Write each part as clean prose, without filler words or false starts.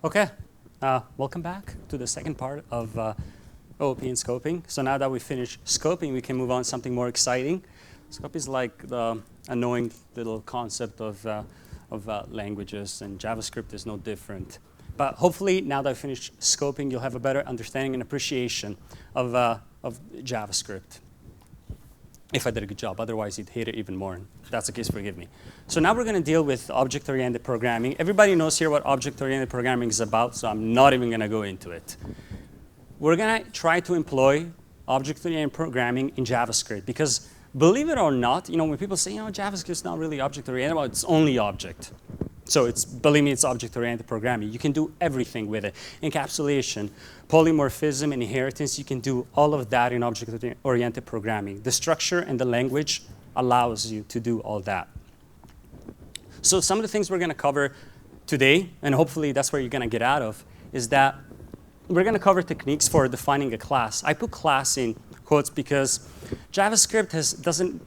Okay, welcome back to the second part of OOP and scoping. So now that we finished scoping, we can move on to something more exciting. Scope is like the annoying little concept of languages, and JavaScript is no different. But hopefully, now that I finished scoping, you'll have a better understanding and appreciation of JavaScript. If I did a good job, otherwise you'd hate it even more. And if that's the case, forgive me. So now we're going to deal with object-oriented programming. Everybody knows here what object-oriented programming is about, so I'm not even going to go into it. We're going to try to employ object-oriented programming in JavaScript because, believe it or not, when people say, JavaScript is not really object-oriented, well, it's only object. So believe me, it's object-oriented programming. You can do everything with it. Encapsulation, polymorphism, and inheritance, you can do all of that in object-oriented programming. The structure and the language allows you to do all that. So some of the things we're going to cover today, and hopefully that's where you're going to get out of, is that we're going to cover techniques for defining a class. I put class in quotes because JavaScript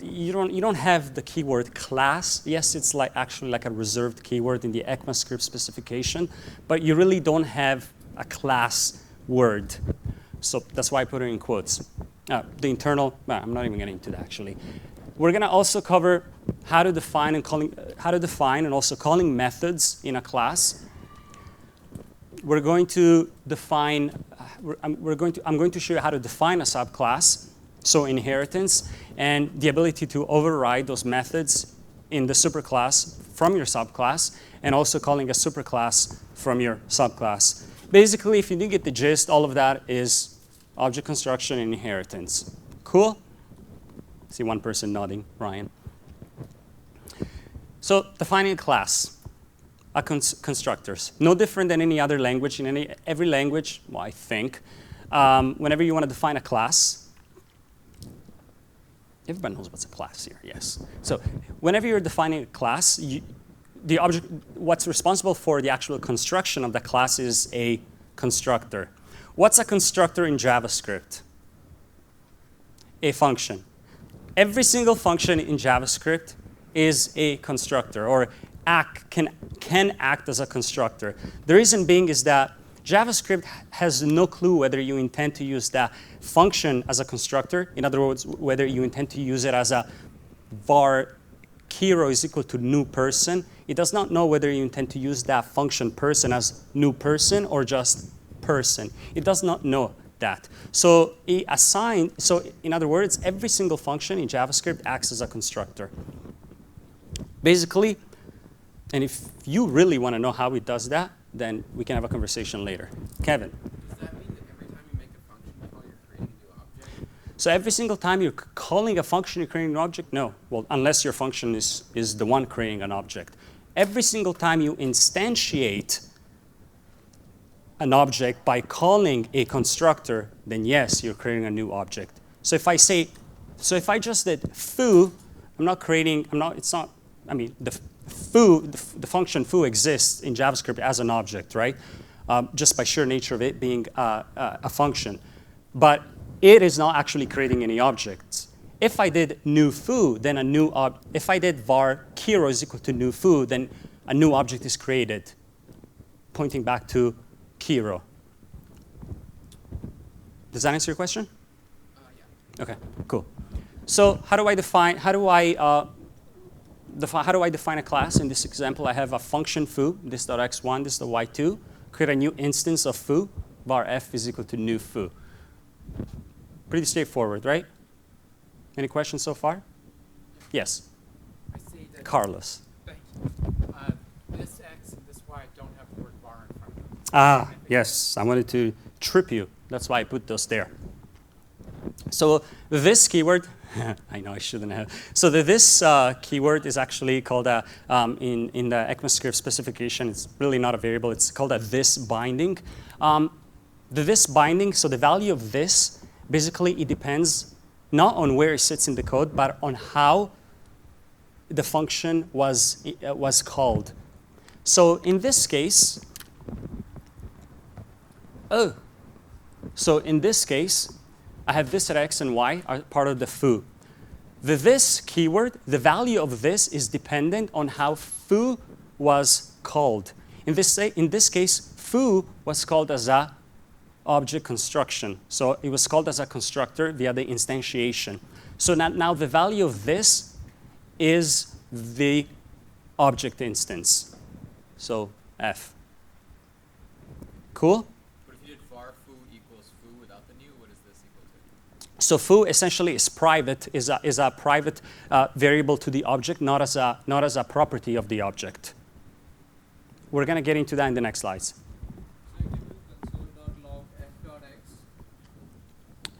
you don't have the keyword class. Yes, it's actually like a reserved keyword in the ECMAScript specification, but you really don't have a class word. So that's why I put it in quotes. The internal, I'm not even getting into that actually. We're going to also cover how to define and also calling methods in a class. We're going to define. I'm going to show you how to define a subclass, so inheritance, and the ability to override those methods in the superclass from your subclass, and also calling a superclass from your subclass. Basically, if you didn't get the gist, all of that is object construction and inheritance. Cool? See one person nodding, Ryan. So defining a class. Constructors. No different than any other language. In every language, well, I think, whenever you want to define a class, everybody knows what's a class here, yes. So whenever you're defining a class, what's responsible for the actual construction of the class is a constructor. What's a constructor in JavaScript? A function. Every single function in JavaScript is a constructor, or can act as a constructor. The reason being is that JavaScript has no clue whether you intend to use that function as a constructor. In other words, whether you intend to use it as a var Kiro is equal to new person. It does not know whether you intend to use that function person as new person or just person. It does not know that. So in other words, every single function in JavaScript acts as a constructor. Basically, and if you really want to know how it does that, then we can have a conversation later. Kevin. Does that mean that every time you make a function call, you're creating a new object? So every single time you're calling a function, you're creating an object? No. Well, unless your function is the one creating an object. Every single time you instantiate an object by calling a constructor, then yes, you're creating a new object. So if I just did foo, the function foo exists in JavaScript as an object, right? Just by sheer nature of it being a function. But it is not actually creating any objects. If I did new foo, then if I did var Kiro is equal to new foo, then a new object is created, pointing back to Kiro. Does that answer your question? Yeah. Okay, cool. So how do I define a class? In this example, I have a function foo, this.x1, this y2. Create a new instance of foo, var f is equal to new foo. Pretty straightforward, right? Any questions so far? Yes. I see that. Carlos. Thank you. This x and this y don't have the word var in front of them. Yes. I wanted to trip you. That's why I put those there. So this keyword, I know I shouldn't have. So this keyword is actually called in the ECMAScript specification, it's really not a variable. It's called a this binding. The this binding, so the value of this, basically it depends not on where it sits in the code, but on how the function was called. So in this case, I have this at x and y are part of the foo. The this keyword, the value of this is dependent on how foo was called. In this case, foo was called as a object construction. So it was called as a constructor via the instantiation. So now the value of this is the object instance. So f. Cool? But if you did var foo equals foo without the new, what is this equal to? So foo essentially is private, is a private variable to the object, not as a property of the object. We're going to get into that in the next slides. So you can do console.log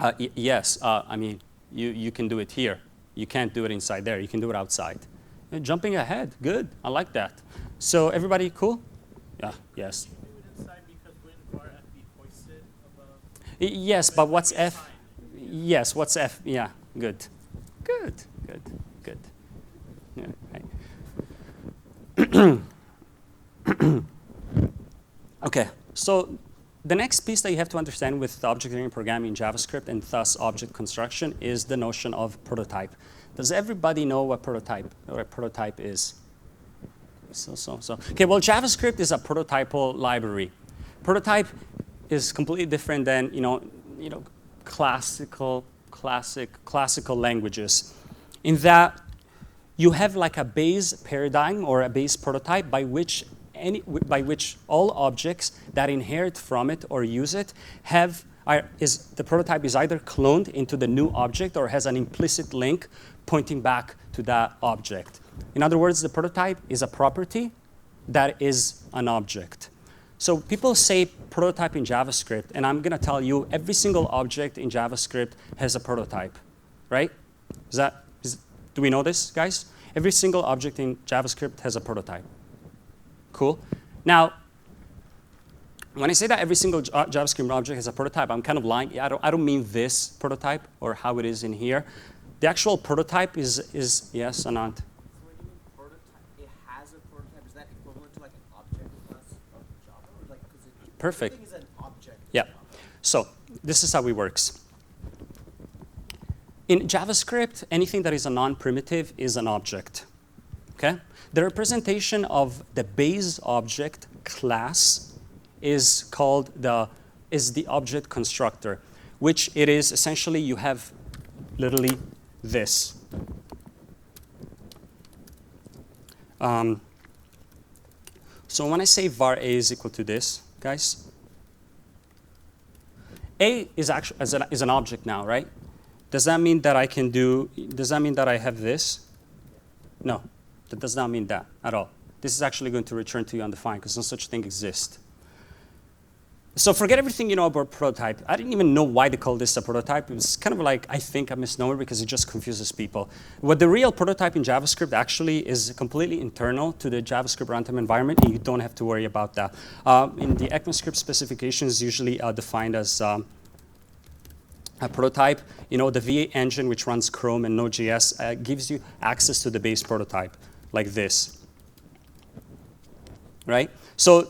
f.x. Yes, I mean, you can do it here. You can't do it inside there. You can do it outside. Jumping ahead, good. I like that. So everybody cool? Yeah, yes. You can do it inside because when var f be hoisted above. Yes, but what's f? Fine. Yes, what's f? Yeah, good. Good. Yeah, right. Okay, so the next piece that you have to understand with object-oriented programming in JavaScript and thus object construction is the notion of prototype. Does everybody know what prototype is? So. Okay, well, JavaScript is a prototypal library. Prototype is completely different than classical languages, in that you have like a base paradigm or a base prototype by which all objects that inherit from it or use it the prototype is either cloned into the new object or has an implicit link pointing back to that object. In other words, the prototype is a property that is an object. So people say prototype in JavaScript, and I'm going to tell you every single object in JavaScript has a prototype, right? Do we know this, guys? Every single object in JavaScript has a prototype. Cool. Now, when I say that every single JavaScript object has a prototype, I'm kind of lying. I don't mean this prototype or how it is in here. The actual prototype is yes, Anand. So when you mean prototype, it has a prototype. Is that equivalent to like an object class of Java, or like because Perfect. everything is an object? in Yeah. Java? So this is how it works. In JavaScript, anything that is a non-primitive is an object. Okay? The representation of the base object class is called the object constructor, which it is essentially you have literally this. So when I say var a is equal to this, guys, a is actually is an object now, right? Does that mean that I can do? Does that mean that I have this? No, that does not mean that at all. This is actually going to return to you undefined because no such thing exists. So forget everything you know about prototype. I didn't even know why they call this a prototype. It was kind of like, I think, a misnomer because it just confuses people. What the real prototype in JavaScript actually is completely internal to the JavaScript runtime environment, and you don't have to worry about that. In the ECMAScript specifications, usually defined as a prototype. The V8 engine, which runs Chrome and Node.js, gives you access to the base prototype, like this. Right? So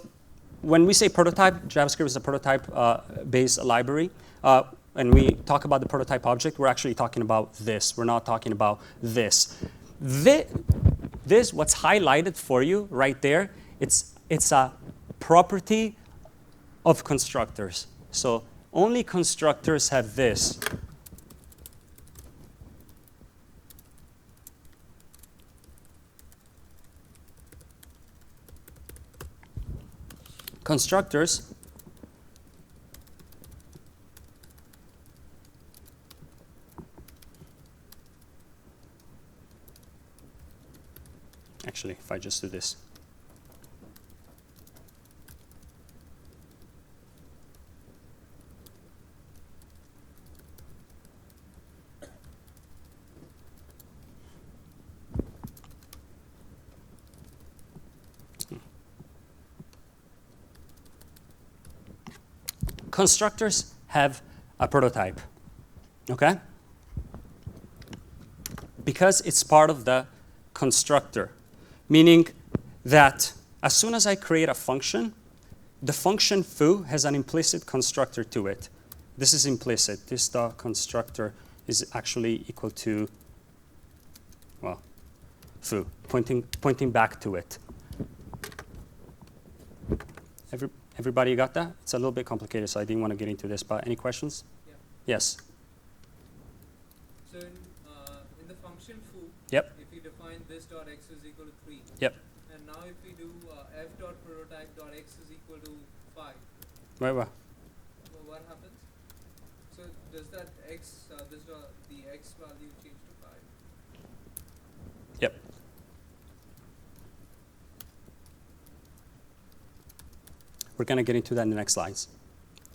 when we say prototype, JavaScript is a prototype-based library. And we talk about the prototype object, we're actually talking about this. We're not talking about this. This, what's highlighted for you right there, it's a property of constructors. So only constructors have this. Constructors actually, if I just do this. Constructors have a prototype, okay? Because it's part of the constructor, meaning that as soon as I create a function, the function foo has an implicit constructor to it. This is implicit. This constructor is actually equal to, well, foo, pointing back to it. Everybody got that? It's a little bit complicated, so I didn't want to get into this, but any questions? Yeah. Yes. So in the function foo, Yep. if we define this dot x is equal to 3. Yep. And now if we do f dot prototype dot x is equal to 5, Right. well, what happens? So does that x, the x value change to 5? Yep. We're going to get into that in the next slides.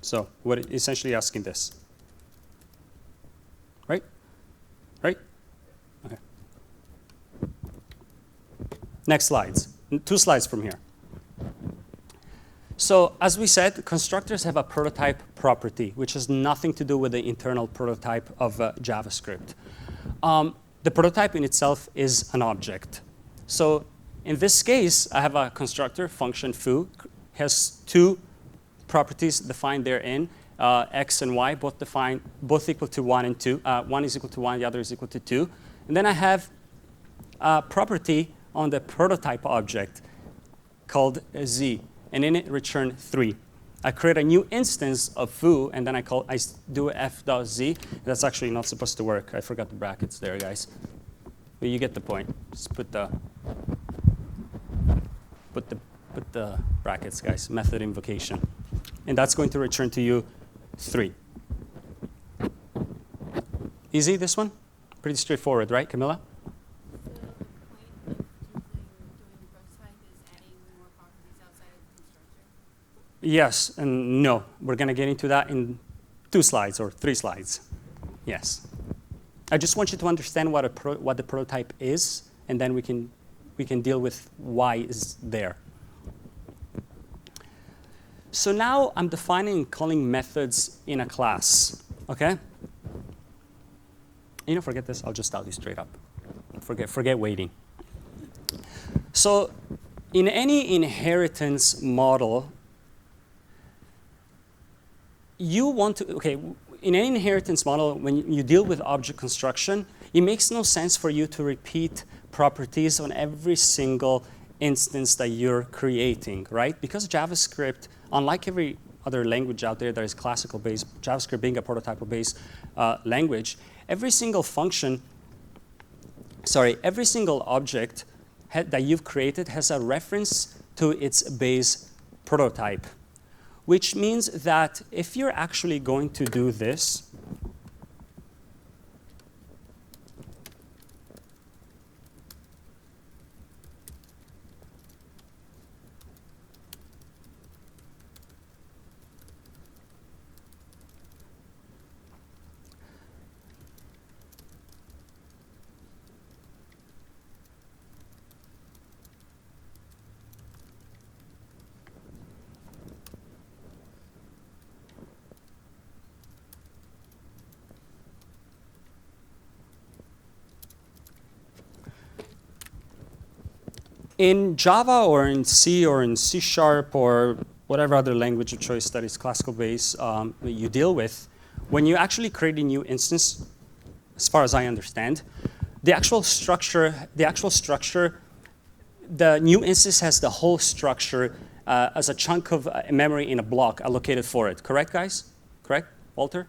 So we're essentially asking this. Right? Right? Okay. Next slides. 2 slides from here. So as we said, constructors have a prototype property, which has nothing to do with the internal prototype of JavaScript. The prototype in itself is an object. So in this case, I have a constructor, function foo, has 2 properties defined therein, x and y, both equal to 1 and 2. 1 is equal to 1, the other is equal to 2. And then I have a property on the prototype object called z, and in it return 3. I create a new instance of foo, and then I do f.z. That's actually not supposed to work. I forgot the brackets there, guys. But you get the point. Just put the brackets, guys. Method invocation, and that's going to return to you 3. Easy, this one? Pretty straightforward, right, Camilla? So the point of doing prototype is adding more properties outside of the constructor? Yes and no. We're going to get into that in 2 slides or 3 slides. Yes. I just want you to understand what the prototype is, and then we can deal with why is there. So now I'm defining and calling methods in a class. Okay? You know, forget this. I'll just tell you straight up. Forget waiting. So in any inheritance model, you want to, in any inheritance model, when you deal with object construction, it makes no sense for you to repeat properties on every single instance that you're creating, right? Because JavaScript, unlike every other language out there that is classical based, JavaScript being a prototype based language, every single object that you've created has a reference to its base prototype, which means that if you're actually going to do this, in Java or in C or in C# or whatever other language of choice that is classical based you deal with, when you actually create a new instance, as far as I understand, the new instance has the whole structure as a chunk of memory in a block allocated for it. Correct, guys? Correct, Walter?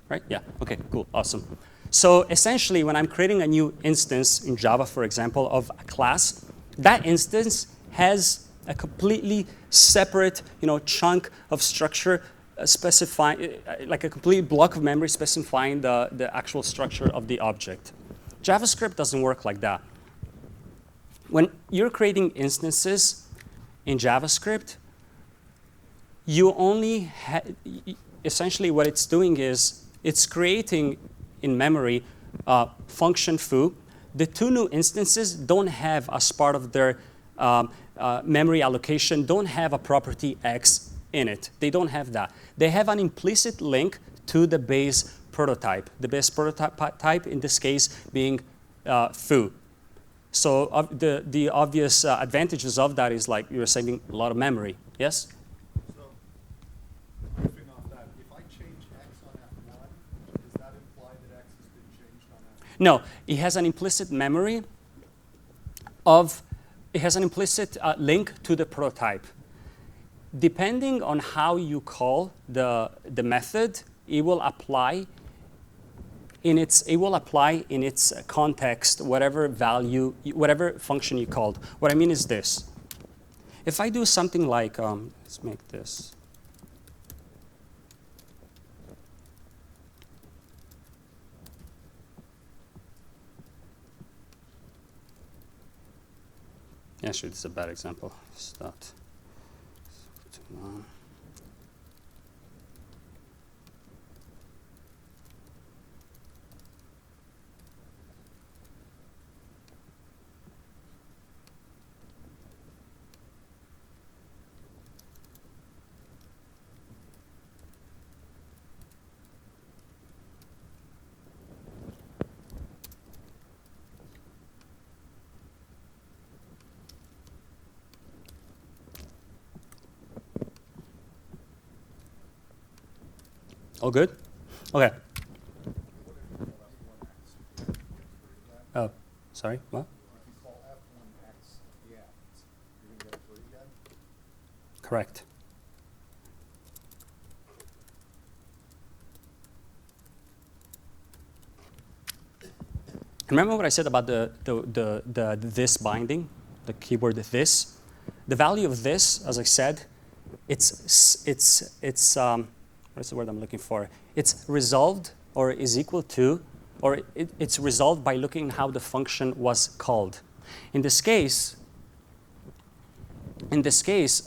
Right? Yeah. Okay, cool, awesome. So essentially, when I'm creating a new instance in Java, for example, of a class, that instance has a completely separate, chunk of structure specifying, like a complete block of memory specifying the actual structure of the object. JavaScript doesn't work like that. When you're creating instances in JavaScript, you only essentially what it's doing is it's creating in memory function foo. The 2 new instances don't have, as part of their memory allocation, don't have a property x in it. They don't have that. They have an implicit link to the base prototype. The base prototype in this case being foo. So the obvious advantages of that is like you're saving a lot of memory. Yes? So, riffing off that, if I change x on F1, does that imply that x has been changed on F1? No, it has an implicit memory it has an implicit link to the prototype. depending on how you call the method, it will apply in its context whatever value, whatever function you called. What I mean is this. If I do something like, let's make this. Actually, this is a bad example. It's not. All good? Okay. Oh, sorry, what? If you call F1X the end, you're going to get 3 again? Correct. Remember what I said about the this binding, the keyword this? The value of this, as I said, it's what's the word I'm looking for? It's resolved or is equal to, or it's resolved by looking how the function was called. In this case,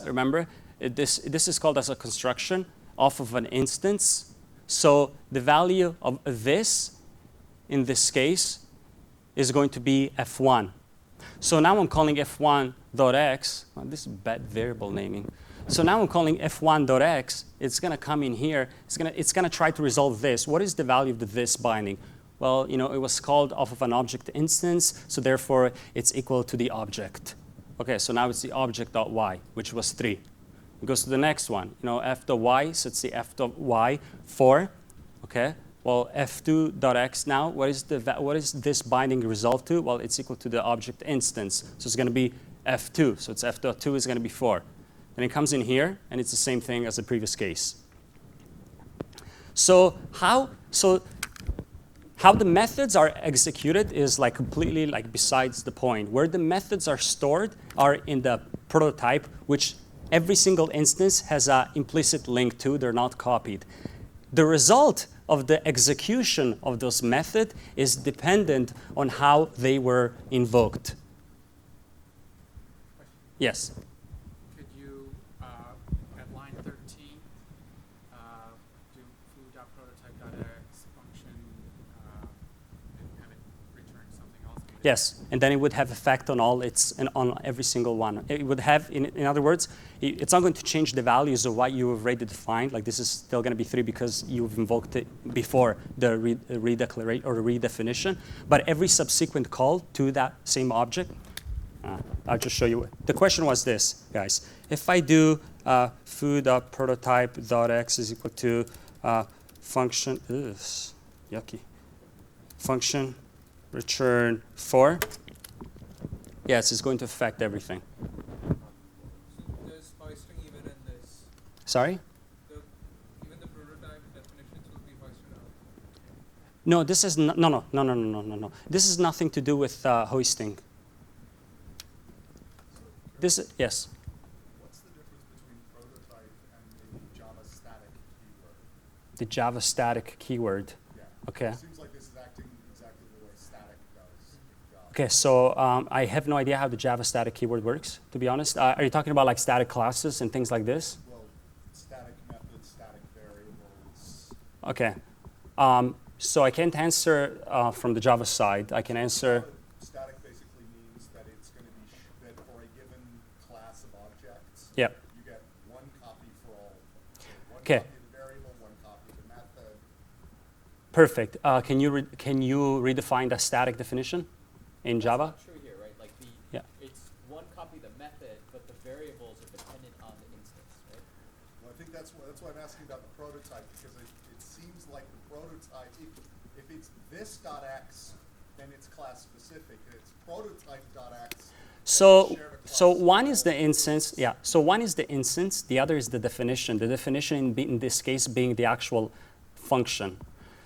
remember, this is called as a construction off of an instance. So the value of this, in this case, is going to be f1. So now I'm calling f1.x. Oh, this is bad variable naming. So now I'm calling f1.x. It's going to come in here. It's going to try to resolve this. What is the value of the this binding? Well, you know, it was called off of an object instance, so therefore it's equal to the object. Okay, so now it's the object.y, which was 3. It goes to the next one. You know, f.y, so it's the f.y 4. Okay. Well, f2.x now, what is this binding resolved to? Well, it's equal to the object instance. So it's going to be f2. So it's f.2 is going to be 4. Then it comes in here, and it's the same thing as the previous case. So how the methods are executed is like completely like besides the point. Where the methods are stored are in the prototype, which every single instance has an implicit link to. They're not copied. The result of the execution of those methods is dependent on how they were invoked. Yes? Could you, at line 13, do foo.prototype.x function and have it return something else? Maybe Yes, and then it would have effect on all its and on every single one. It would have, in other words, it's not going to change the values of what you have already defined. Like this is still going to be 3 because you've invoked it before the redeclaration or the redefinition. But every subsequent call to that same object, I'll just show you. The question was this, guys. If I do foo.prototype.x is equal to function, yucky, function return 4, yes, it's going to affect everything. So there's hoisting even in this. Sorry? Even the prototype definitions will be hoisted out. No, this is no. This is nothing to do with hoisting. This yes. What's the difference between prototype and the Java static keyword? The Java static keyword. Yeah. Okay. It seems like this is acting exactly the way static does in Java. Okay, so I have no idea how the Java static keyword works, to be honest. Are you talking about like static classes and things like this? Well, static methods, static variables. Okay. So I can't answer from the Java side. I can answer. Static basically means that it's going to be that for a given class of objects, Yep. you get one copy for all of them. So one Okay. copy of the variable, one copy of the method. Perfect. Can you redefine the static definition in Java? That's not true here, right? Like Yeah. it's one copy of the method, but the variables are dependent on the instance, right? Well, I think that's why I'm asking about the prototype, because it seems like the prototype, if it's this.x, and it's class specific. It's prototype.x. So one is the instance, yeah. So one is the instance, the other is the definition. The definition in this case being the actual function.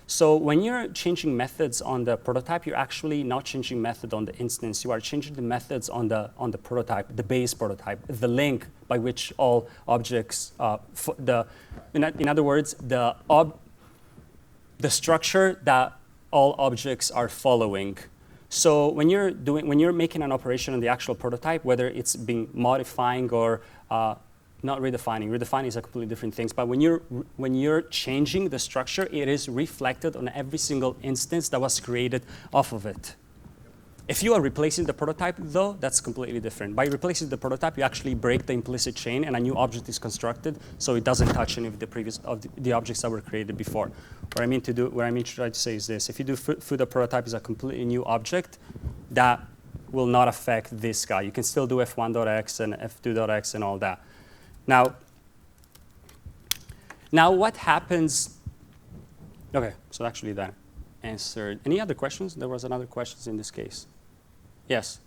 So when you're changing methods on the prototype, you're actually not changing method on the instance. You are changing the methods on the prototype, the base prototype, the link by which all objects, in other words, the structure that all objects are following. So when you're making an operation on the actual prototype, whether it's being modifying or not redefining is a completely different thing. But when you're changing the structure, it is reflected on every single instance that was created off of it. If you are replacing the prototype, though, that's completely different. By replacing the prototype, you actually break the implicit chain, and a new object is constructed, so it doesn't touch any of the previous the objects that were created before. What I mean to try to say is this: if you do foo the prototype is a completely new object, that will not affect this guy. You can still do f1.x and f2.x and all that. Now what happens? Okay, so actually that answered. Any other questions? There was another question in this case. Yes.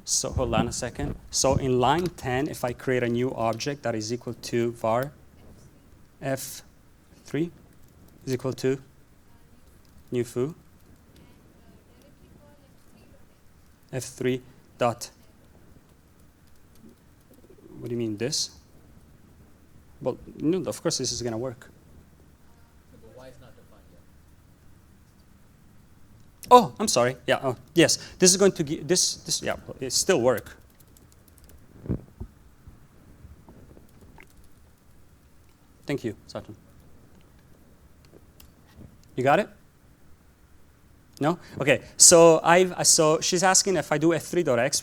So hold on a second. So in line 10, if I create a new object that is equal to var f3 is equal to new foo f3 dot. What do you mean this? Well, no, of course this is going to work. But why is not defined yet? Oh, I'm sorry. Yeah. Oh, yes. This is going to give this. Yeah. It still work. Thank you, Sachin. You got it? No? Okay. So so she's asking if I do f3.x,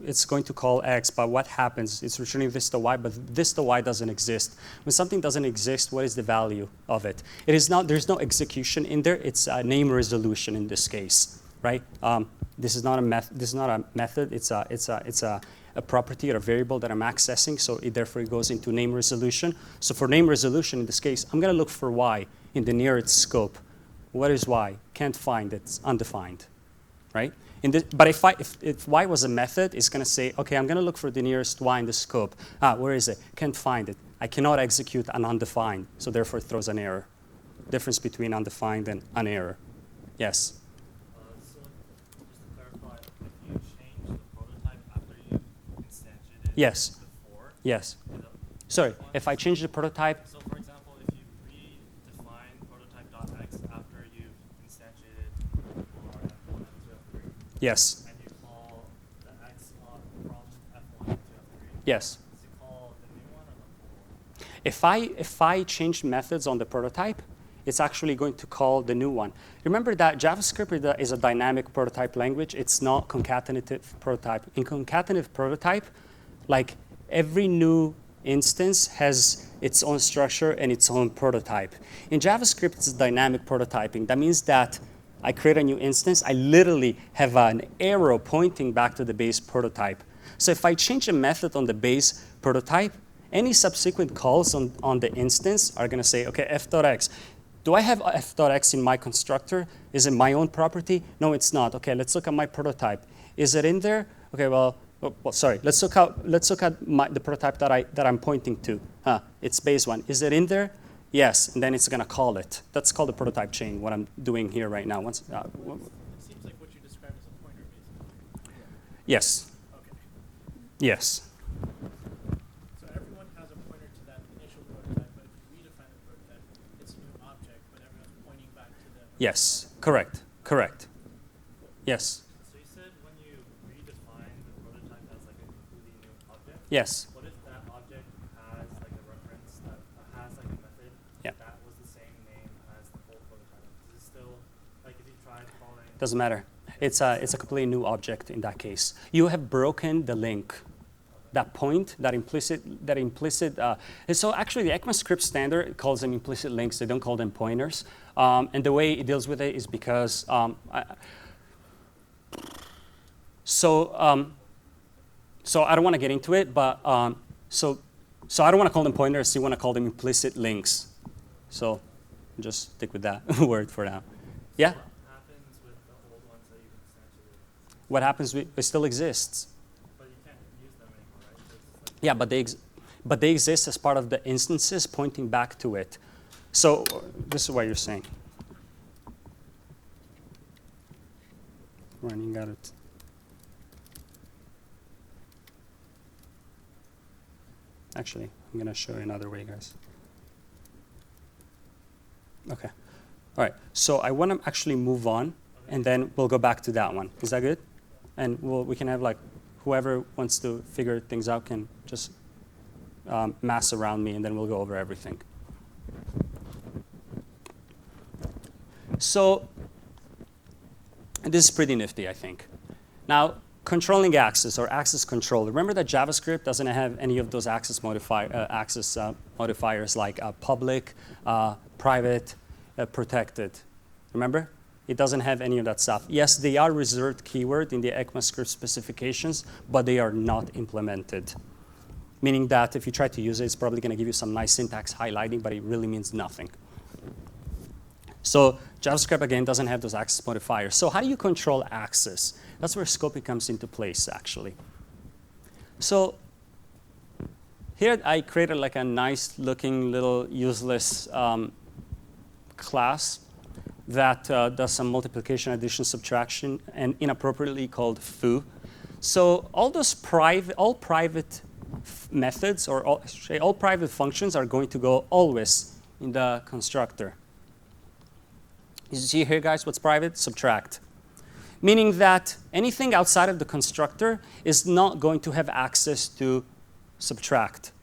it's going to call x, but what happens? It's returning this to y, but this to y doesn't exist. When something doesn't exist, what is the value of it? It is not. There's no execution in there. It's a name resolution in this case, right? This is not a method. It's a property or a variable that I'm accessing. So therefore it goes into name resolution. So for name resolution in this case, I'm going to look for y in the nearest scope. What is y? Can't find it. It's undefined, right? But if y was a method, it's going to say, okay, I'm going to look for the nearest y in the scope. Where is it? Can't find it. I cannot execute an undefined, so therefore it throws an error. Difference between undefined and an error. Yes? So just to clarify, if you change the prototype after you instantiated Yes. before, Yes. Sorry, if I change the prototype, so for example, if you redefine prototype.x after you've instantiated var f1 to f3, yes. and you call the x from f1 to f3, Yes. does it call the new one or the old one? If I change methods on the prototype, it's actually going to call the new one. Remember that JavaScript is a dynamic prototype language. It's not concatenative prototype. In concatenative prototype, like every new instance has its own structure and its own prototype. In JavaScript, it's dynamic prototyping. That means that I create a new instance, I literally have an arrow pointing back to the base prototype. So if I change a method on the base prototype, any subsequent calls on the instance are going to say, okay, f.x. Do I have f.x in my constructor? Is it my own property? No, it's not. Okay, let's look at my prototype. Is it in there? Okay, well, sorry. Let's look at the prototype that I'm pointing to. It's base one. Is it in there? Yes, and then it's going to call it. That's called the prototype chain. What I'm doing here right now. It seems like what you described as a pointer, basically. Yes. Okay. Yes. So everyone has a pointer to that initial prototype, but if you redefine the prototype, it's a new object, but everyone's pointing back to the. Yes. Correct. Correct. Yes. So you said when you redefine the prototype as like a completely new object. Yes. What if that object has like a reference that has like a method Yeah. that was the same name as the old prototype? Is it still like if you tried calling? Doesn't matter. It's a completely new object in that case. You have broken the link. That point, that implicit. And so actually, the ECMAScript standard calls them implicit links. They don't call them pointers. And the way it deals with it is because so I don't want to get into it, but so I don't want to call them pointers. You want to call them implicit links. So just stick with that word for now. Yeah? What happens with the old ones that you've instantiated? What happens, it still exists. But you can't use them anymore, right? It's like Yeah, but they exist as part of the instances pointing back to it. So this is what you're saying. Running out of Actually, I'm going to show you another way, guys. Okay. All right. So I want to actually move on, and then we'll go back to that one. Is that good? And we can have, like, whoever wants to figure things out can just mass around me, and then we'll go over everything. So this is pretty nifty, I think. Now, controlling access or access control. Remember that JavaScript doesn't have any of those access modifiers like public, private, protected. Remember? It doesn't have any of that stuff. Yes, they are reserved keyword in the ECMAScript specifications, but they are not implemented. Meaning that if you try to use it, it's probably going to give you some nice syntax highlighting, but it really means nothing. So JavaScript, again, doesn't have those access modifiers. So how do you control access? That's where scoping comes into place, actually. So here I created like a nice looking little useless class that does some multiplication, addition, subtraction, and inappropriately called foo. So all private methods or all private functions are going to go always in the constructor. You see here, guys, what's private? Subtract. Meaning that anything outside of the constructor is not going to have access to subtract.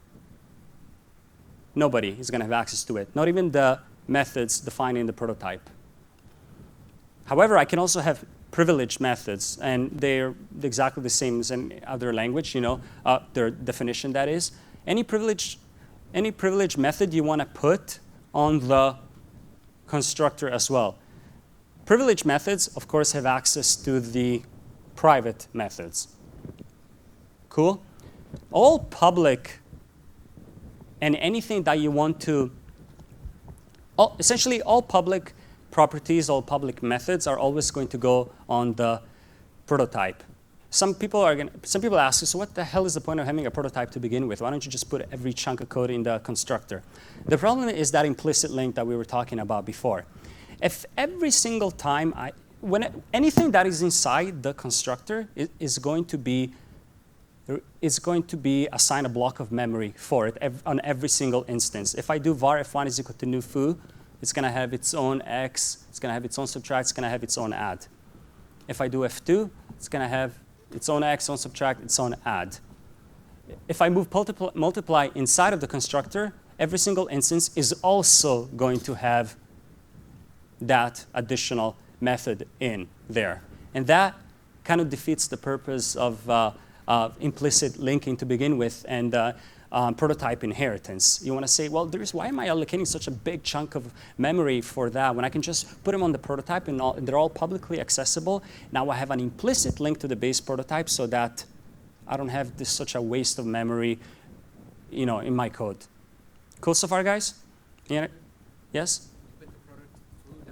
Nobody is going to have access to it, not even the methods defined in the prototype. However, I can also have privileged methods, and they're exactly the same as in other language, their definition, that is. Any privileged method you want to put on the constructor as well. Privileged methods, of course, have access to the private methods. Cool? All public and anything that you want to, essentially all public properties, all public methods are always going to go on the prototype. Some people ask us, so what the hell is the point of having a prototype to begin with? Why don't you just put every chunk of code in the constructor? The problem is that implicit link that we were talking about before. If every single time anything that is inside the constructor is going to be assigned a block of memory for it on every single instance. If I do var f1 is equal to new foo, it's going to have its own x, it's going to have its own subtract, it's going to have its own add. If I do f2, it's going to have its own x, own subtract, its own add. If I move multiply inside of the constructor, every single instance is also going to have that additional method in there. And that kind of defeats the purpose of implicit linking to begin with and prototype inheritance. You want to say, well, why am I allocating such a big chunk of memory for that when I can just put them on the prototype and they're all publicly accessible? Now I have an implicit link to the base prototype so that I don't have such a waste of memory, in my code. Cool so far, guys? Yeah. Yes? With the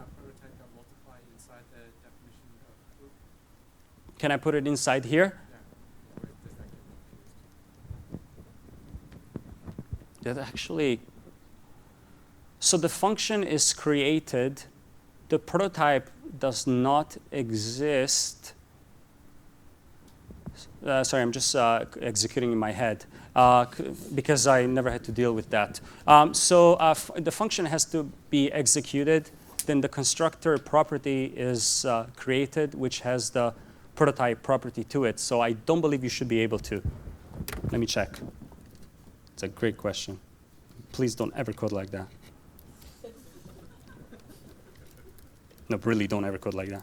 prototype that multiply inside the definition of foo? Can I put it inside here? Yeah. Or does that get confused? That actually, so the function is created, the prototype does not exist. Sorry, I'm just executing in my head because I never had to deal with that. The function has to be executed, then the constructor property is created, which has the prototype property to it. So I don't believe you should be able to. Let me check. It's a great question. Please don't ever code like that. No, really, don't ever code like that.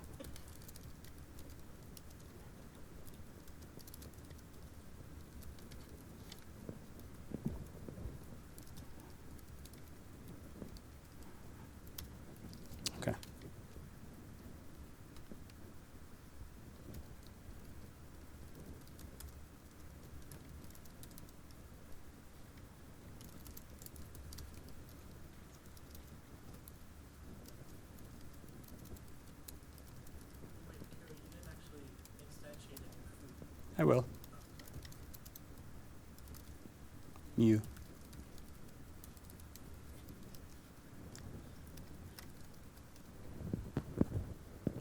Okay. I will. You.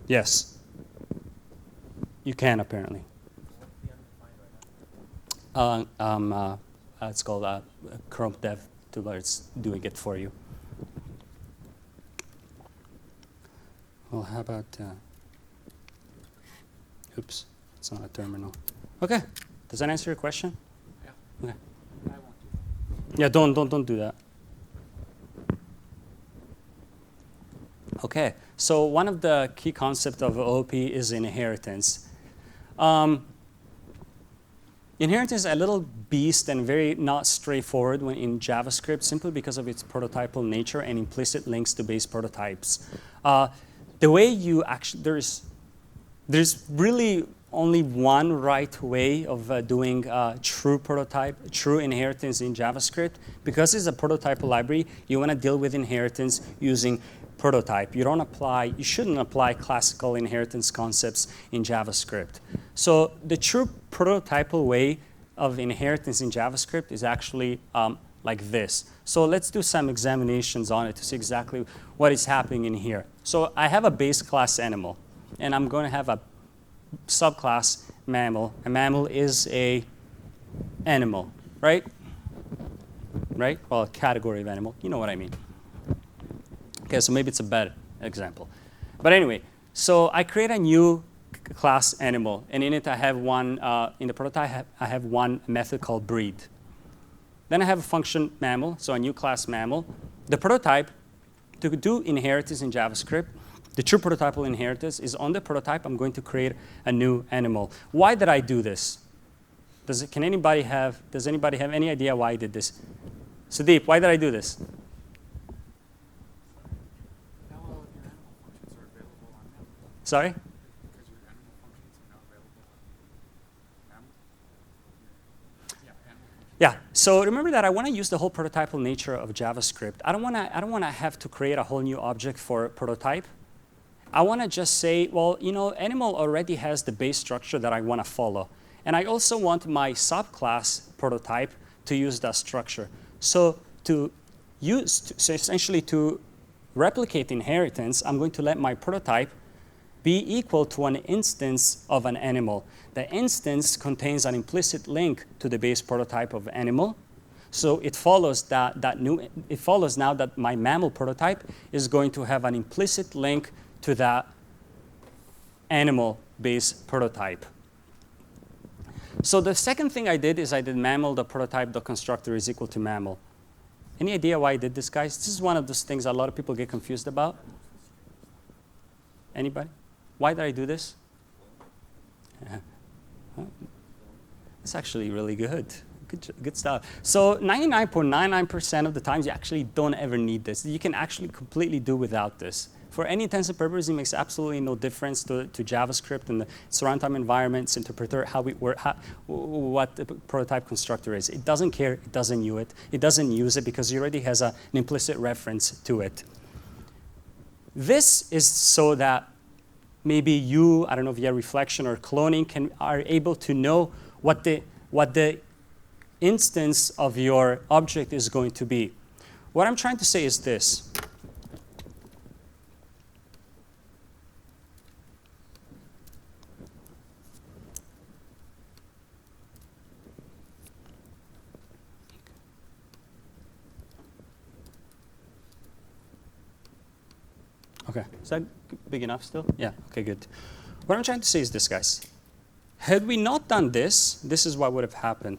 Yes. You can apparently. It's called Chrome Dev Tool. It's doing it for you. Well, how about? Oops, it's not a terminal. Okay. Does that answer your question? Yeah. Okay. I won't do that. Yeah. Don't do that. Okay. So one of the key concepts of OOP is inheritance. Inheritance is a little beast and very not straightforward when in JavaScript simply because of its prototypal nature and implicit links to base prototypes. The way you actually, there's really only one right way of doing true inheritance in JavaScript. Because it's a prototypal library, you want to deal with inheritance using prototype. You shouldn't apply classical inheritance concepts in JavaScript. So the true prototypal way of inheritance in JavaScript is actually like this. So let's do some examinations on it to see exactly what is happening in here. So I have a base class animal, and I'm going to have a subclass mammal. A mammal is a animal, right? Right? Well, a category of animal. You know what I mean. Okay, so maybe it's a better example. But anyway, so I create a new class animal, and in it I have one, in the prototype I have one method called breed. Then I have a function mammal, so a new class mammal. The prototype, to do inheritance in JavaScript, the true prototypal inheritance is on the prototype. I'm going to create a new animal. Why did I do this? Does anybody have any idea why I did this? Sudeep, why did I do this? Now all of your animal functions are available on Mammal. Sorry? Because your animal functions are now available on Mammal. Yeah, animal functions. Yeah, so remember that I want to use the whole prototypal nature of JavaScript. I don't want to have to create a whole new object for prototype. I want to just say, well, animal already has the base structure that I want to follow. And I also want my subclass prototype to use that structure. So essentially to replicate inheritance, I'm going to let my prototype be equal to an instance of an animal. The instance contains an implicit link to the base prototype of animal. So it follows now that my mammal prototype is going to have an implicit link to that animal base prototype. So the second thing I did is I did mammal, the prototype, the constructor is equal to mammal. Any idea why I did this, guys? This is one of those things a lot of people get confused about. Anybody? Why did I do this? It's actually really good. Good stuff. So 99.99% of the times you actually don't ever need this. You can actually completely do without this. For any intents and purposes, it makes absolutely no difference to JavaScript and the runtime environment's interpreter what the prototype constructor is. It doesn't care. It doesn't use it. It doesn't use it because it already has an implicit reference to it. This is so that maybe you, I don't know via reflection or cloning, are able to know what the instance of your object is going to be. What I'm trying to say is this. Okay, is that big enough still? Yeah, okay, good. What I'm trying to say is this, guys. Had we not done this, this is what would have happened,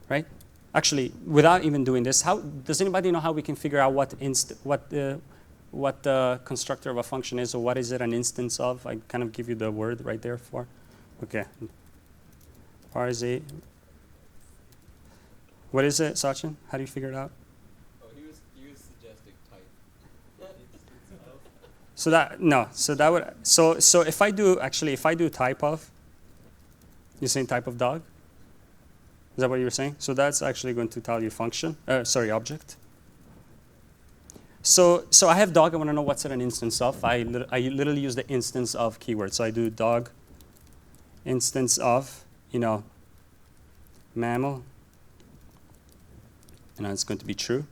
right? Actually, without even doing this, does anybody know how we can figure out what the constructor of a function is, or what is it an instance of? I kind of give you the word right there for. Okay. Parse. What is it, Sachin? How do you figure it out? Oh, he was suggesting type. So if I do type of, you're saying type of dog? Is that what you were saying? So that's actually going to tell you function, object. So I have dog, I want to know what's it an instance of. I literally use the instance of keyword. So I do dog instance of, mammal. And it's going to be true.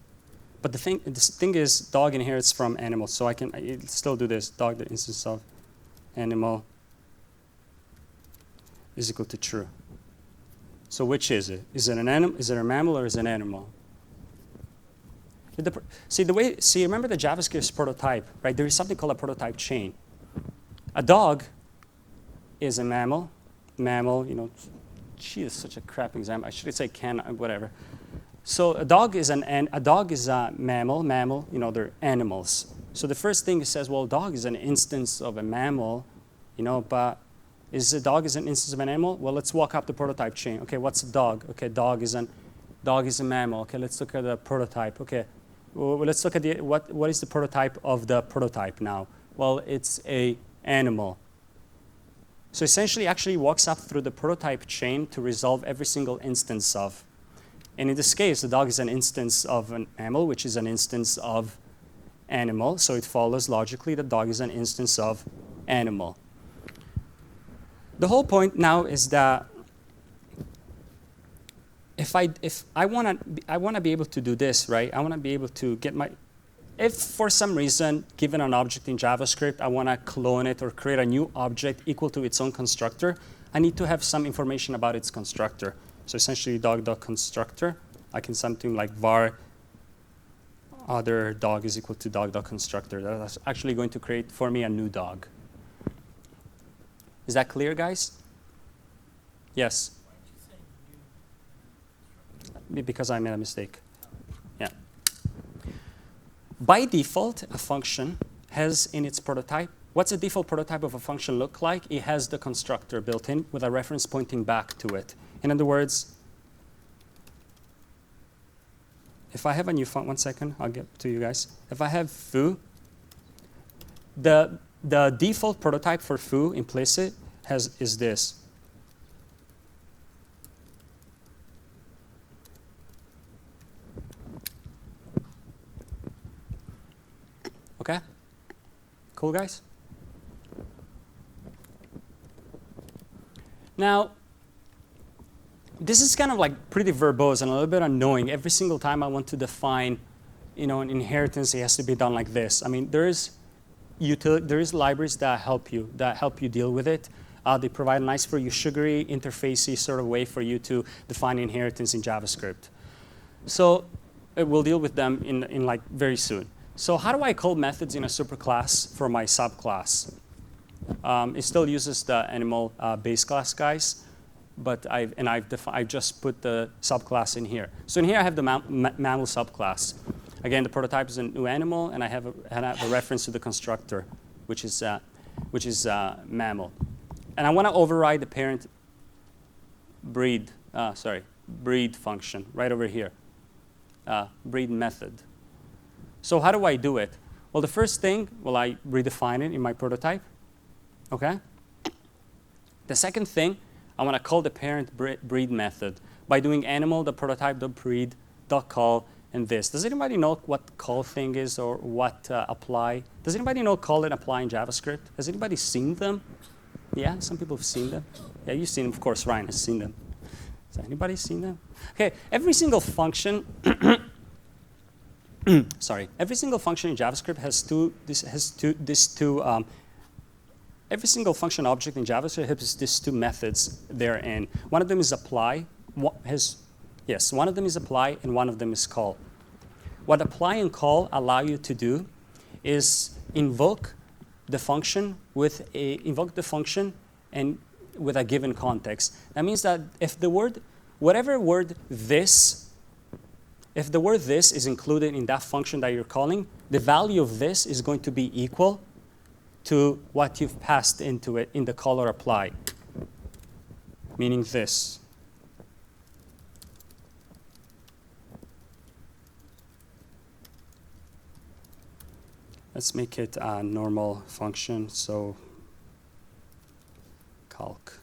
But the thing is, dog inherits from animals, so I still do this. Dog, the instance of animal, is equal to true. So which is it? Is it an animal? Is it a mammal or is it an animal? Remember the JavaScript's prototype, right? There is something called a prototype chain. A dog is a mammal. Mammal, gee, it's such a crap example. I should say whatever. So a dog is a mammal. Mammal, they're animals. So the first thing it says, well, dog is an instance of a mammal, but is a dog an instance of an animal? Well, let's walk up the prototype chain. Okay, what's a dog? Okay, dog is a mammal. Okay, let's look at the prototype. Okay, well, let's look at what is the prototype of the prototype now? Well, it's a animal. So essentially, actually walks up through the prototype chain to resolve every single instance of. And in this case, the dog is an instance of an mammal, which is an instance of animal. So it follows logically that dog is an instance of animal. The whole point now is that if I want to be able to do this, right? I want to be able to get if for some reason, given an object in JavaScript, I want to clone it or create a new object equal to its own constructor, I need to have some information about its constructor. So essentially, dog.constructor, I can something like var other dog is equal to dog.constructor. That's actually going to create for me a new dog. Is that clear, guys? Yes? Why did you say new? Because I made a mistake. Yeah. By default, a function has in its prototype, what's a default prototype of a function look like? It has the constructor built in with a reference pointing back to it. In other words, if I have a new function, 1 second, I'll get to you guys. If I have foo, the default prototype for foo implicit is this. Okay? Cool, guys? Now, this is kind of like pretty verbose and a little bit annoying. Every single time I want to define, an inheritance, it has to be done like this. I mean, there is libraries that help you deal with it. They provide a nice for you sugary, interfacey sort of way for you to define inheritance in JavaScript. So we'll deal with them in like very soon. So how do I call methods in a superclass for my subclass? It still uses the animal base class guys, but I've just put the subclass in here. So in here I have the mammal subclass. Again, the prototype is a new animal, and I have a reference to the constructor, which is mammal. And I want to override the parent breed function right over here, breed method. So how do I do it? Well, the first thing, I redefine it in my prototype. Okay. The second thing, I want to call the parent breed method by doing animal, the prototype, the breed, dot call, and this. Does anybody know what call thing is or what apply? Does anybody know call and apply in JavaScript? Has anybody seen them? Yeah, some people have seen them. Yeah, you've seen them. Of course, Ryan has seen them. Has anybody seen them? Okay, every single function. Every single function in JavaScript every single function object in JavaScript has these two methods therein. One of them is apply. One of them is apply, and one of them is call. What apply and call allow you to do is invoke the function and with a given context. That means that if the word this is included in that function that you're calling, the value of this is going to be equal to what you've passed into it in the call or apply, meaning this. Let's make it a normal function, so calc.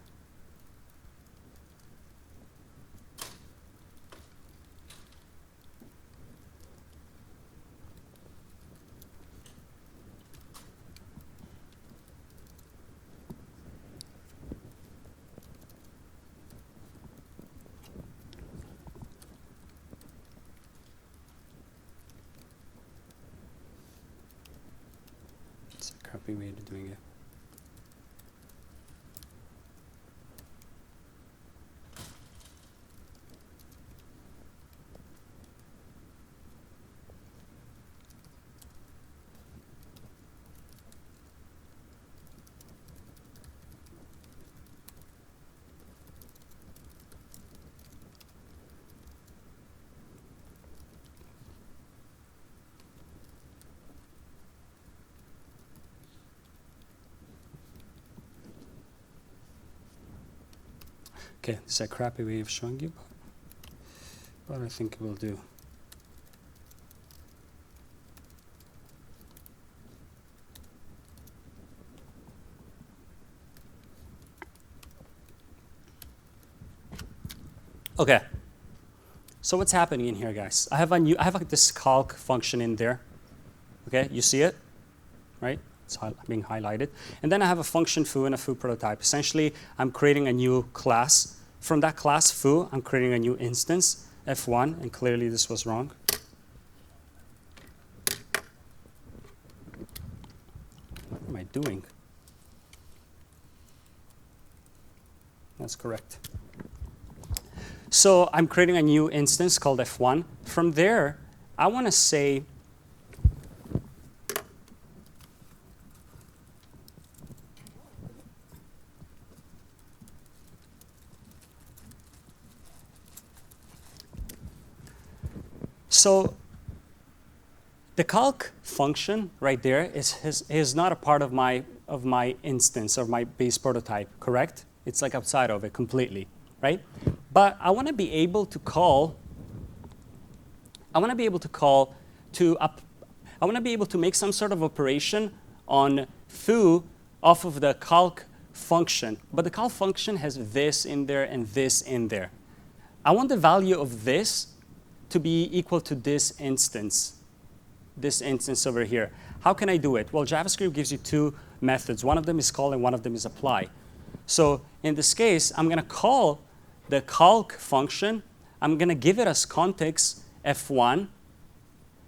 crappy way of doing it. Okay, this is a crappy way of showing you, but I think it will do. Okay, so what's happening in here, guys? I have this calc function in there. Okay, you see it, right? It's being highlighted. And then I have a function foo and a foo prototype. Essentially, I'm creating a new class. From that class foo, I'm creating a new instance, f1, and clearly this was wrong. What am I doing? That's correct. So I'm creating a new instance called f1. From there, I want to say, so the calc function right there is not a part of my instance or my base prototype, correct? It's like outside of it completely, right? But I want to be able to call. I want to be able to make some sort of operation on foo off of the calc function. But the calc function has this in there and this in there. I want the value of this to be equal to this instance over here. How can I do it? Well, JavaScript gives you two methods. One of them is call and one of them is apply. So in this case, I'm going to call the calc function. I'm going to give it as context f1.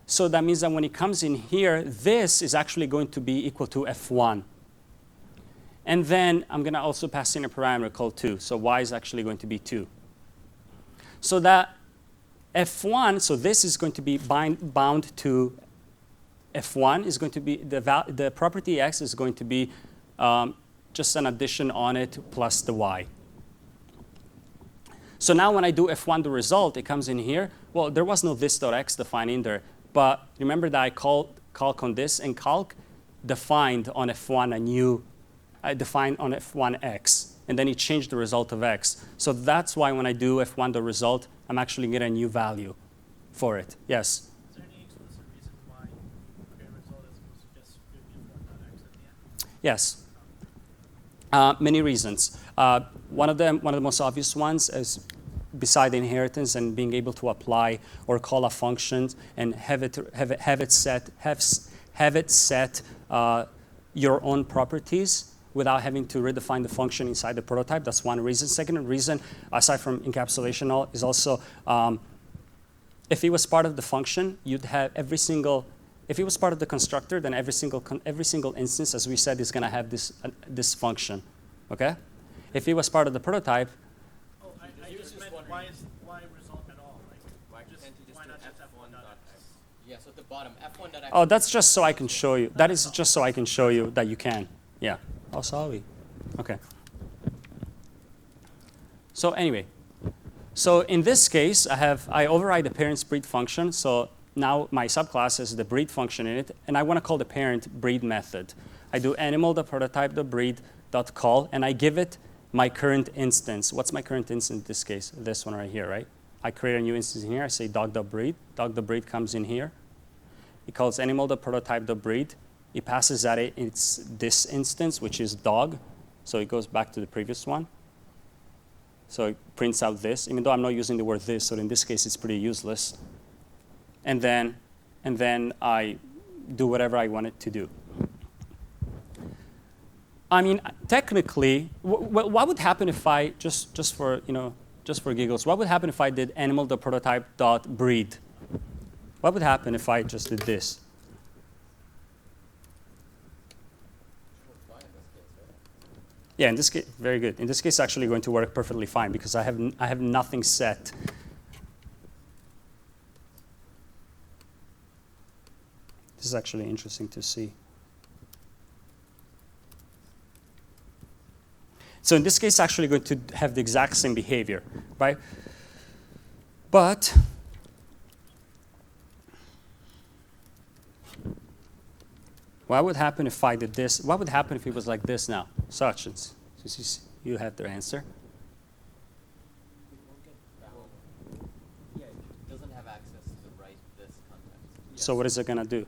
So that means that when it comes in here, this is actually going to be equal to f1. And then I'm going to also pass in a parameter called 2. So y is actually going to be 2. So that f1, so this is going to be bound to f1 is going to be, the property x is going to be just an addition on it plus the y. So now when I do f1 the result, it comes in here. Well, there was no this.x defined in there. But remember that I called calc on this, and calc defined on f1 a new, defined on f1 x. And then it changed the result of x. So that's why when I do f1 the result, I'm actually getting a new value for it. Yes? Is there any explicit reason why you create a result as opposed to just doing f1.x at the end? Yes. Many reasons. One of the most obvious ones is beside inheritance and being able to apply or call a function and have it set your own properties without having to redefine the function inside the prototype. That's one reason. Second reason, aside from encapsulation, is also if it was part of the function, you'd have every single. If it was part of the constructor, then every single instance, as we said, is going to have this function. Okay? If it was part of the prototype. Oh, I just meant why result at all? Like, Why can't you just why do not just f1.x? Yeah, so at the bottom, f1.x. Oh, that's just so I can show you. That is just so I can show you that you can. Yeah. Oh, sorry. Okay. So anyway, so in this case, I override the parent's breed function. So now my subclass has the breed function in it, and I want to call the parent breed method. I do animal.prototype.breed.call, and I give it my current instance. What's my current instance in this case? This one right here, right? I create a new instance in here. I say dog.breed. Dog.breed comes in here. It calls animal.prototype.breed. It passes that it's this instance, which is dog. So it goes back to the previous one. So it prints out this, even though I'm not using the word this, so in this case it's pretty useless. And then I do whatever I want it to do. I mean, technically, what would happen if I just for giggles? What would happen if I did animal.prototype.breed? What would happen if I just did this? Yeah, in this case, very good. In this case, it's actually going to work perfectly fine because I have nothing set. This is actually interesting to see. So in this case, it's actually going to have the exact same behavior, right? But what would happen if I did this? What would happen if it was like this now? Such and since you have the answer. Yeah, it doesn't have access to write this context. So what is it going to do?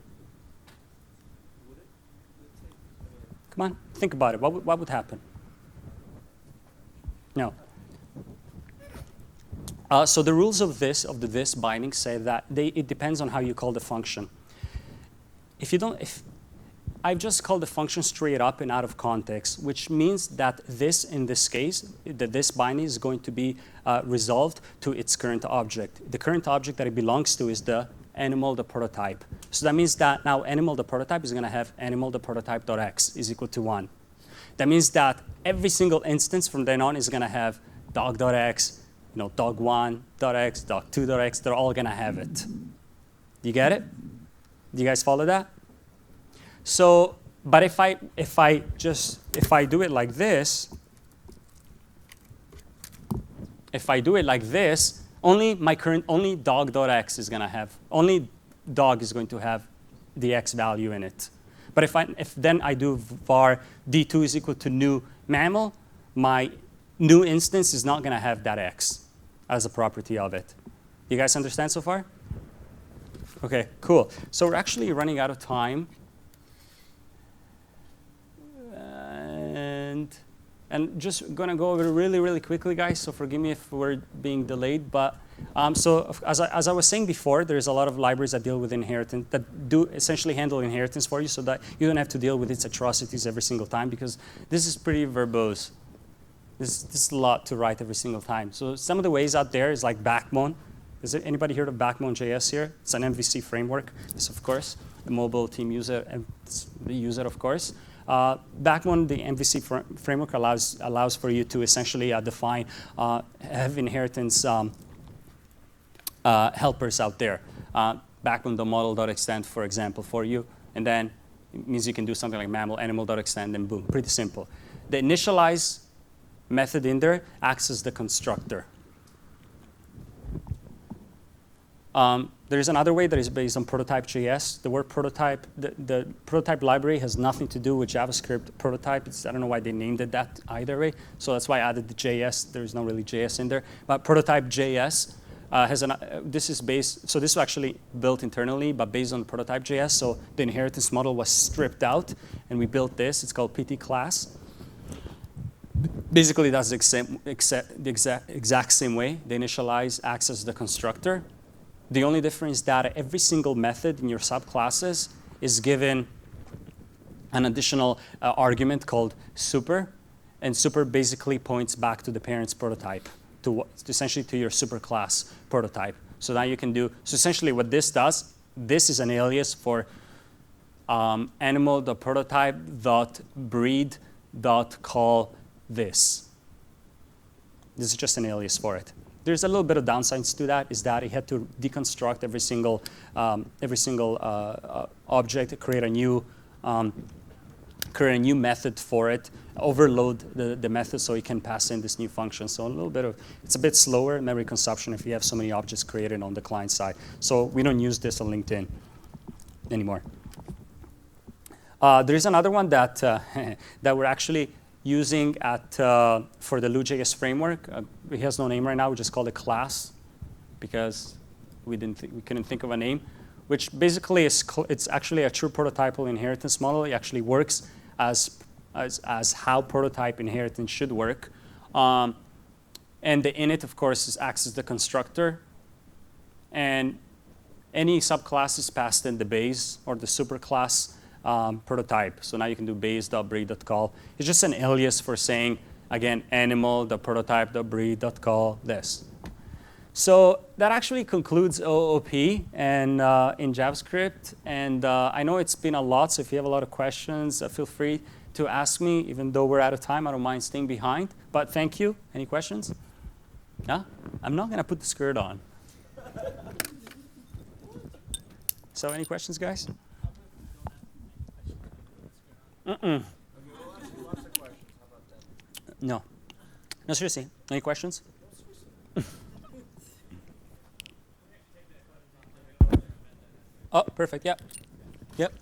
Come on, think about it. What would happen? No. So the rules of the this binding say that it depends on how you call the function. If I've just called the function straight up and out of context, which means that this, in this case, the this binding is going to be resolved to its current object. The current object that it belongs to is the animal, the prototype. So that means that now animal, the prototype, is going to have animal, the prototype.x is equal to 1. That means that every single instance from then on is going to have dog.x, dog1.x, dog2.x. They're all going to have it. You get it? Do you guys follow that? So, but if I do it like this, only dog.x is going to have, only dog is going to have the x value in it. But if then I do var d2 is equal to new mammal, my new instance is not going to have that x as a property of it. You guys understand so far? Okay, cool. So we're actually running out of time. And just going to go over it really, really quickly, guys, so forgive me if we're being delayed. But so as I was saying before, there's a lot of libraries that deal with inheritance, that do essentially handle inheritance for you so that you don't have to deal with its atrocities every single time, because this is pretty verbose. This is a lot to write every single time. So some of the ways out there is like Backbone. Is there anybody heard of Backbone.js here? It's an MVC framework. This, of course, the mobile team user, and the user, of course. Backbone, the MVC framework allows for you to essentially define, have inheritance helpers out there. Backbone, the model.extend, for example, for you. And then it means you can do something like mammal, animal.extend, and boom, pretty simple. The initialize method in there acts as the constructor. There's another way that is based on prototype.js. The word prototype, the prototype library has nothing to do with JavaScript prototype. I don't know why they named it that either way. So that's why I added the JS. There's no really JS in there. But prototype.js this is based, so this was actually built internally, but based on prototype.js. So the inheritance model was stripped out, and we built this. It's called PT class. Basically, that's the exact same way. The initialize acts as the constructor. The only difference is that every single method in your subclasses is given an additional argument called super, and super basically points back to the parent's prototype, essentially to your superclass prototype. So now you can do, so essentially what this does, this is an alias for animal.prototype.breed.call this. This is just an alias for it. There's a little bit of downsides to that, is that it had to deconstruct every single object, create a new method for it, overload the method so it can pass in this new function. So a little bit of, it's a bit slower memory consumption if you have so many objects created on the client side. So we don't use this on LinkedIn anymore. There's another one that that we're actually using for the Lua.js framework. It has no name right now. We just call it class because we couldn't think of a name, which basically it's actually a true prototypal inheritance model. It actually works as how prototype inheritance should work. And the init, of course, acts as the constructor. And any subclasses passed in the base or the superclass prototype. So now you can do base.breed.call. It's just an alias for saying, again, animal.prototype.breed.call this. So that actually concludes OOP and in JavaScript. And I know it's been a lot, so if you have a lot of questions, feel free to ask me. Even though we're out of time, I don't mind staying behind. But thank you. Any questions? No? I'm not going to put the skirt on. So any questions, guys? Mm-mm. Okay, we'll ask you lots of questions. How about that? No. No, seriously. Any questions? Oh, perfect. Yep. Yep.